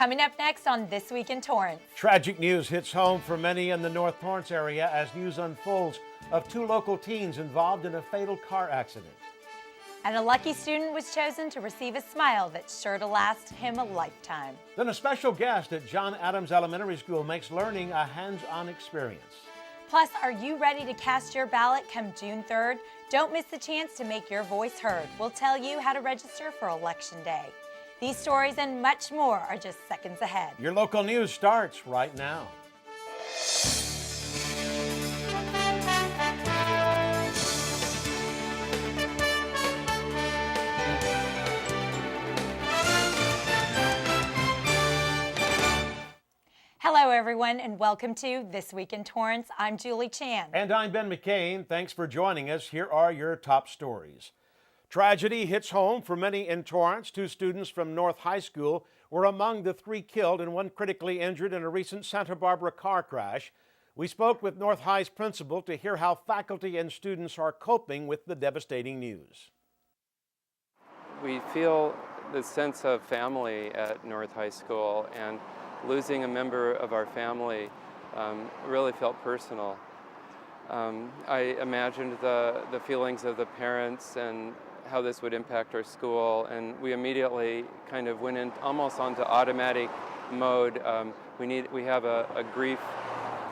Coming up next on This Week in Torrance. Tragic news hits home for many in the North Torrance area as news unfolds of two local teens involved in a fatal car accident. And a lucky student was chosen to receive a smile that's sure to last him a lifetime. Then a special guest at John Adams Elementary School makes learning a hands-on experience. Plus, are you ready to cast your ballot come June 3rd? Don't miss the chance to make your voice heard. We'll tell you how to register for Election Day. These stories and much more are just seconds ahead. Your local news starts right now. Hello, everyone, and welcome to This Week in Torrance. I'm Julie Chan. And I'm Ben McCain. Thanks for joining us. Here are your top stories. Tragedy hits home for many in Torrance. Two students from North High School were among the three killed and one critically injured in a recent Santa Barbara car crash. We spoke with North High's principal to hear how faculty and students are coping with the devastating news. We feel the sense of family at North High School, and losing a member of our family really felt personal. I imagined the feelings of the parents and how this would impact our school, and we immediately kind of went in almost onto automatic mode. We have a grief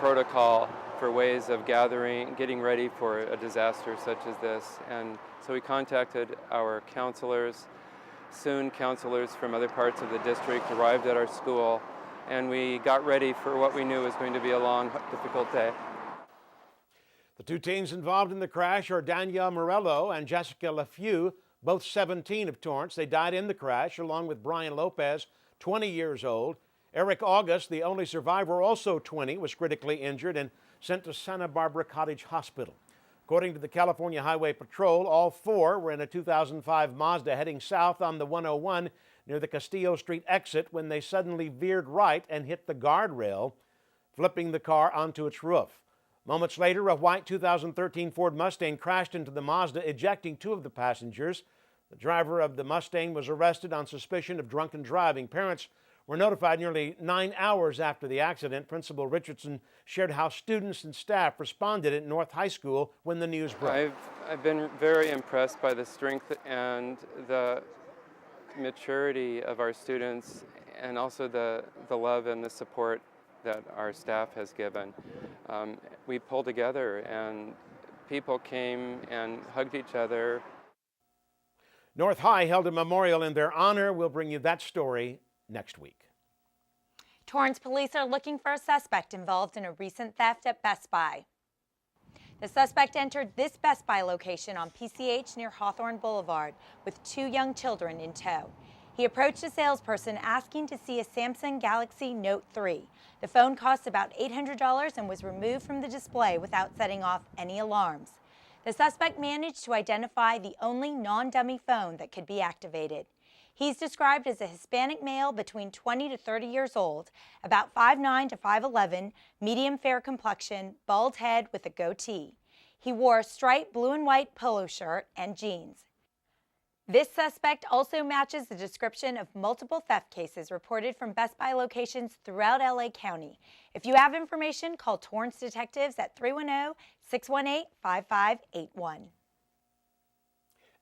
protocol for ways of getting ready for a disaster such as this, and so we contacted our counselors. Soon counselors from other parts of the district arrived at our school, and we got ready for what we knew was going to be a long, difficult day. The two teens involved in the crash are Danielle Morello and Jessica LaFew, both 17 of Torrance. They died in the crash, along with Brian Lopez, 20 years old. Eric August, the only survivor, also 20, was critically injured and sent to Santa Barbara Cottage Hospital. According to the California Highway Patrol, all four were in a 2005 Mazda heading south on the 101 near the Castillo Street exit when they suddenly veered right and hit the guardrail, flipping the car onto its roof. Moments later, a white 2013 Ford Mustang crashed into the Mazda, ejecting two of the passengers. The driver of the Mustang was arrested on suspicion of drunken driving. Parents were notified nearly 9 hours after the accident. Principal Richardson shared how students and staff responded at North High School when the news broke. I've been very impressed by the strength and the maturity of our students, and also the love and the support that our staff has given. We pulled together and people came and hugged each other. North High held a memorial in their honor. We'll bring you that story next week. Torrance police are looking for a suspect involved in a recent theft at Best Buy. The suspect entered this Best Buy location on PCH near Hawthorne Boulevard with two young children in tow. He approached a salesperson asking to see a Samsung Galaxy Note 3. The phone cost about $800 and was removed from the display without setting off any alarms. The suspect managed to identify the only non-dummy phone that could be activated. He's described as a Hispanic male between 20 to 30 years old, about 5'9" to 5'11", medium fair complexion, bald head with a goatee. He wore a striped blue and white polo shirt and jeans. This suspect also matches the description of multiple theft cases reported from Best Buy locations throughout LA County. If you have information, call Torrance detectives at 310-618-5581.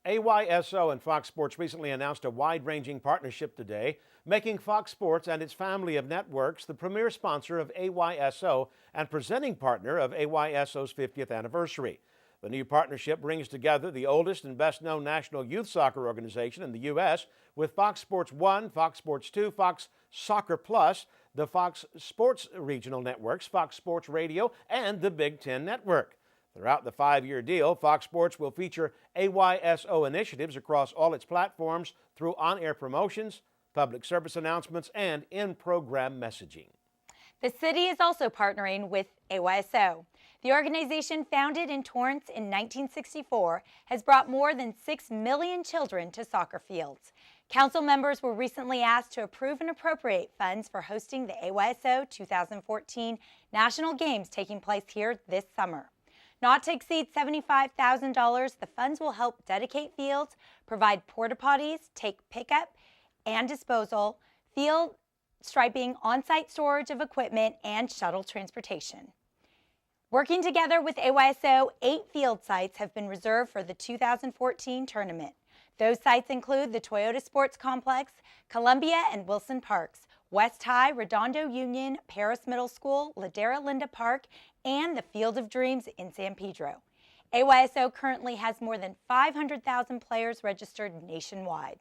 AYSO and Fox Sports recently announced a wide-ranging partnership today, making Fox Sports and its family of networks the premier sponsor of AYSO and presenting partner of AYSO's 50th anniversary. The new partnership brings together the oldest and best-known national youth soccer organization in the U.S. with Fox Sports 1, Fox Sports 2, Fox Soccer Plus, the Fox Sports regional networks, Fox Sports Radio, and the Big Ten Network. Throughout the 5-year deal, Fox Sports will feature AYSO initiatives across all its platforms through on-air promotions, public service announcements, and in-program messaging. The city is also partnering with AYSO. The organization, founded in Torrance in 1964, has brought more than 6 million children to soccer fields. Council members were recently asked to approve and appropriate funds for hosting the AYSO 2014 National Games taking place here this summer. Not to exceed $75,000, the funds will help dedicate fields, provide porta potties, take pickup and disposal, field striping, on-site storage of equipment, and shuttle transportation. Working together with AYSO, 8 field sites have been reserved for the 2014 tournament. Those sites include the Toyota Sports Complex, Columbia and Wilson Parks, West High, Redondo Union, Paris Middle School, Ladera Linda Park, and the Field of Dreams in San Pedro. AYSO currently has more than 500,000 players registered nationwide.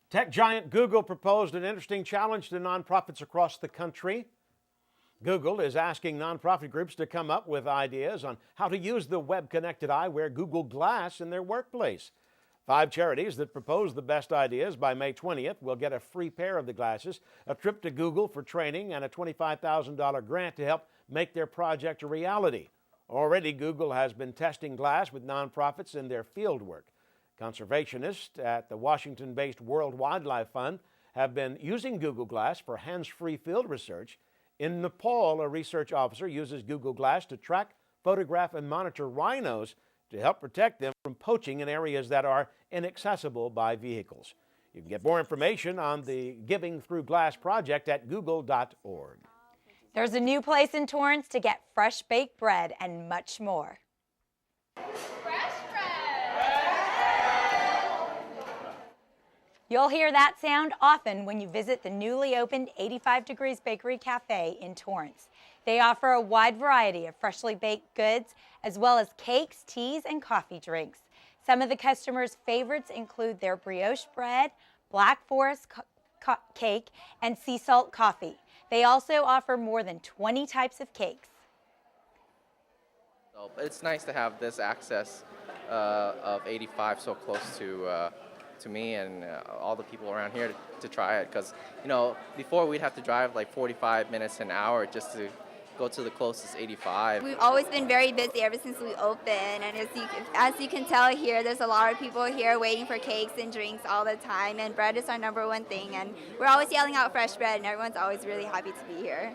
Tech giant Google proposed an interesting challenge to nonprofits across the country. Google is asking nonprofit groups to come up with ideas on how to use the web-connected eyewear Google Glass in their workplace. 5 charities that propose the best ideas by May 20th will get a free pair of the glasses, a trip to Google for training, and a $25,000 grant to help make their project a reality. Already, Google has been testing glass with nonprofits in their field work. Conservationists at the Washington-based World Wildlife Fund have been using Google Glass for hands-free field research. In Nepal, a research officer uses Google Glass to track, photograph, and monitor rhinos to help protect them from poaching in areas that are inaccessible by vehicles. You can get more information on the Giving Through Glass project at google.org. There's a new place in Torrance to get fresh baked bread and much more. You'll hear that sound often when you visit the newly opened 85 Degrees Bakery Cafe in Torrance. They offer a wide variety of freshly baked goods, as well as cakes, teas, and coffee drinks. Some of the customers' favorites include their brioche bread, Black Forest cake, and sea salt coffee. They also offer more than 20 types of cakes. It's nice to have this access of 85 so close to me and all the people around here to try it, because before we'd have to drive like 45 minutes an hour just to go to the closest 85. We've always been very busy ever since we opened, and as you can tell here, there's a lot of people here waiting for cakes and drinks all the time, and bread is our #1 thing, and we're always yelling out fresh bread, and everyone's always really happy to be here.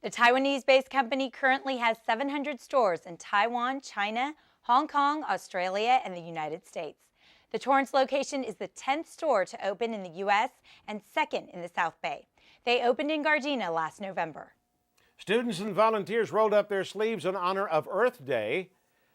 The Taiwanese-based company currently has 700 stores in Taiwan, China, Hong Kong, Australia, and the United States. The Torrance location is the 10th store to open in the U.S. and 2nd in the South Bay. They opened in Gardena last November. Students and volunteers rolled up their sleeves in honor of Earth Day.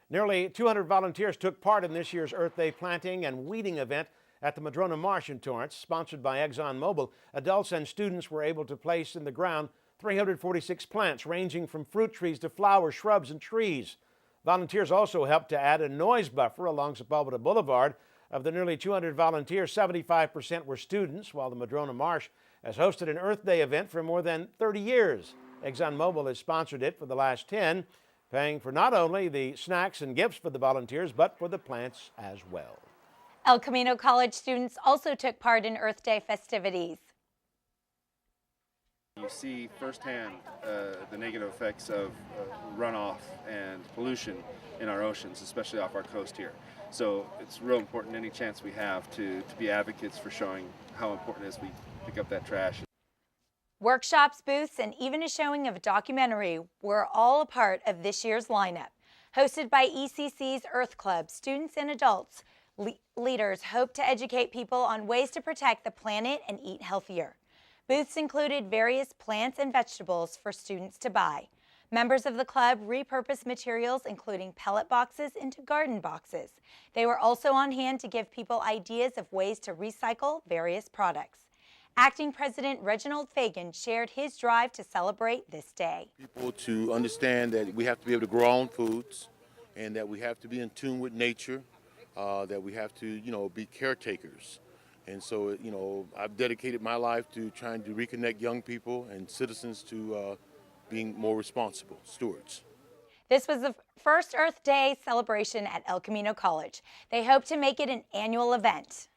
Nearly 200 volunteers took part in this year's Earth Day planting and weeding event at the Madrona Marsh in Torrance, sponsored by ExxonMobil. Adults and students were able to place in the ground 346 plants, ranging from fruit trees to flowers, shrubs, and trees. Volunteers also helped to add a noise buffer along Sepulveda Boulevard. Of the nearly 200 volunteers, 75% were students, while the Madrona Marsh has hosted an Earth Day event for more than 30 years. ExxonMobil has sponsored it for the last 10, paying for not only the snacks and gifts for the volunteers, but for the plants as well. El Camino College students also took part in Earth Day festivities. You see firsthand the negative effects of runoff and pollution in our oceans, especially off our coast here. So it's real important any chance we have to be advocates for showing how important it is we pick up that trash. Workshops, booths, and even a showing of a documentary were all a part of this year's lineup. Hosted by ECC's Earth Club, students and adults, leaders hope to educate people on ways to protect the planet and eat healthier. Booths included various plants and vegetables for students to buy. Members of the club repurposed materials, including pellet boxes, into garden boxes. They were also on hand to give people ideas of ways to recycle various products. Acting President Reginald Fagan shared his drive to celebrate this day. People to understand that we have to be able to grow our own foods, and that we have to be in tune with nature, that we have to, be caretakers. And so, I've dedicated my life to trying to reconnect young people and citizens to being more responsible stewards. This was the first Earth Day celebration at El Camino College. They hope to make it an annual event.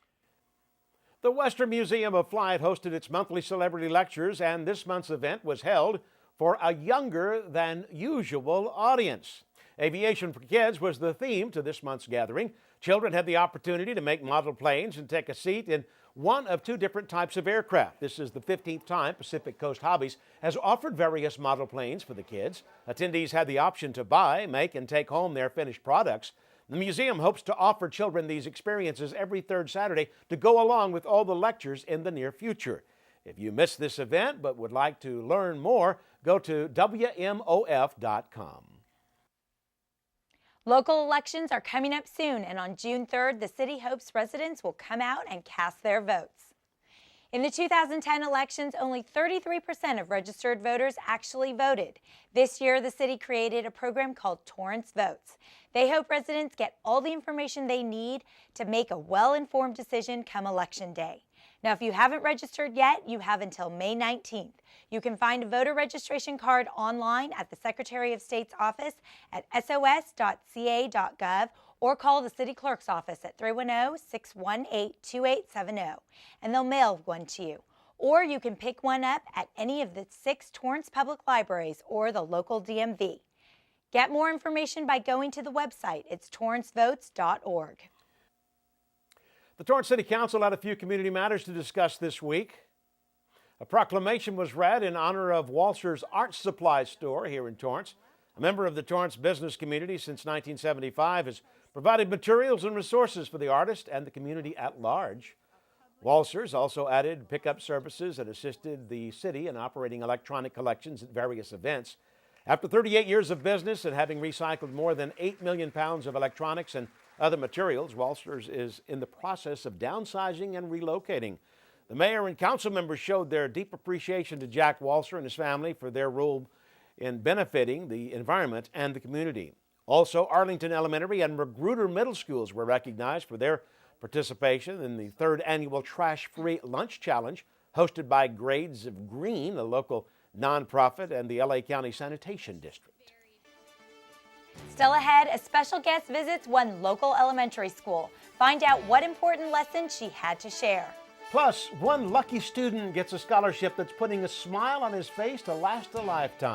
The Western Museum of Flight hosted its monthly celebrity lectures, and this month's event was held for a younger than usual audience. Aviation for Kids was the theme to this month's gathering. Children had the opportunity to make model planes and take a seat in one of 2 different types of aircraft. This is the 15th time Pacific Coast Hobbies has offered various model planes for the kids. Attendees had the option to buy, make, and take home their finished products. The museum hopes to offer children these experiences every 3rd Saturday to go along with all the lectures in the near future. If you missed this event but would like to learn more, go to WMOF.com. Local elections are coming up soon, and on June 3rd, the city hopes residents will come out and cast their votes. In the 2010 elections, only 33% of registered voters actually voted. This year, the city created a program called Torrance Votes. They hope residents get all the information they need to make a well-informed decision come Election Day. Now, if you haven't registered yet, you have until May 19th. You can find a voter registration card online at the Secretary of State's office at sos.ca.gov or call the city clerk's office at 310-618-2870, and they'll mail one to you. Or you can pick one up at any of the 6 Torrance public libraries or the local DMV. Get more information by going to the website. It's torrancevotes.org. The Torrance City Council had a few community matters to discuss this week. A proclamation was read in honor of Walser's Art Supply Store here in Torrance. A member of the Torrance business community since 1975, has provided materials and resources for the artist and the community at large. Walser's also added pickup services and assisted the city in operating electronic collections at various events. After 38 years of business and having recycled more than 8 million pounds of electronics and other materials, Walser's is in the process of downsizing and relocating. The mayor and council members showed their deep appreciation to Jack Walser and his family for their role in benefiting the environment and the community. Also, Arlington Elementary and Magruder Middle Schools were recognized for their participation in the 3rd annual Trash-Free Lunch Challenge, hosted by Grades of Green, a local nonprofit, and the LA County Sanitation District. Still ahead, a special guest visits one local elementary school. Find out what important lessons she had to share. Plus, one lucky student gets a scholarship that's putting a smile on his face to last a lifetime.